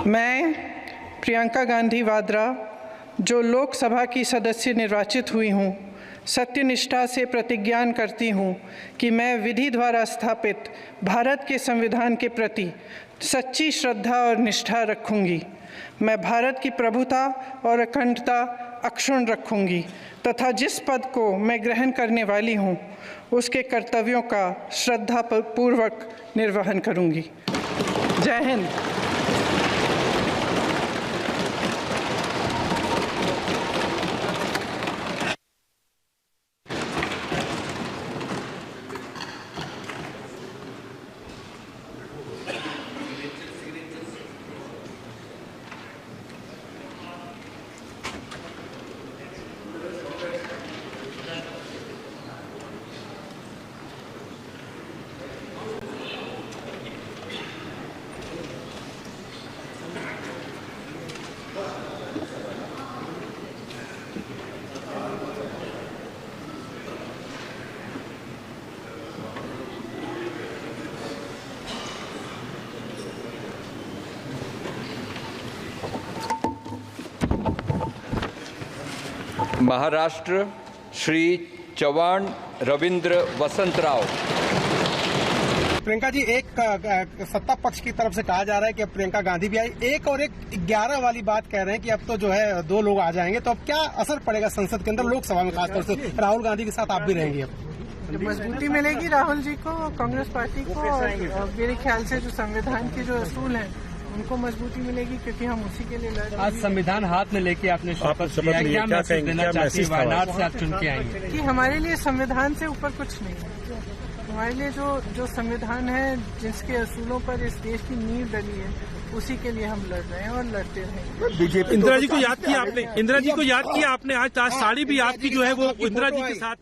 मैं प्रियंका गांधी वाड्रा, जो लोकसभा की सदस्य निर्वाचित हुई हूँ, सत्यनिष्ठा से प्रतिज्ञान करती हूँ कि मैं विधि द्वारा स्थापित भारत के संविधान के प्रति सच्ची श्रद्धा और निष्ठा रखूँगी। मैं भारत की प्रभुता और अखंडता अक्षुण्ण रखूँगी तथा जिस पद को मैं ग्रहण करने वाली हूँ उसके कर्तव्यों का श्रद्धापूर्वक निर्वहन करूँगी। जय हिंद। महाराष्ट्र श्री चौहान रविंद्र वसंतराव। प्रियंका जी, एक सत्ता पक्ष की तरफ से कहा जा रहा है कि अब प्रियंका गांधी भी आई, एक 11 वाली बात कह रहे हैं कि अब तो जो है 2 लोग आ जाएंगे, तो अब क्या असर पड़ेगा संसद के अंदर, लोकसभा में खासतौर से राहुल गांधी के साथ आप भी रहेंगे? अब मजबूती मिलेगी राहुल जी को, कांग्रेस पार्टी को, और मेरे ख्याल से जो संविधान के जो असूल हैं उनको मजबूती मिलेगी, क्योंकि हम उसी के लिए लड़ रहे हैं। आज संविधान हाथ में लेके आपने शपथ लिया, क्या मैसेज देना चाहती हैं? वायनाड से आप चुन के आएंगे कि हमारे लिए संविधान से ऊपर कुछ नहीं है। हमारे लिए जो संविधान है, जिसके असूलों पर इस देश की नींव डली है, उसी के लिए हम लड़ रहे हैं और लड़ते रहेंगे। बीजेपी इंदिरा जी को याद किया आपने, इंदिरा जी को याद किया आपने। आज साड़ी भी आपकी जो है वो इंदिरा जी के साथ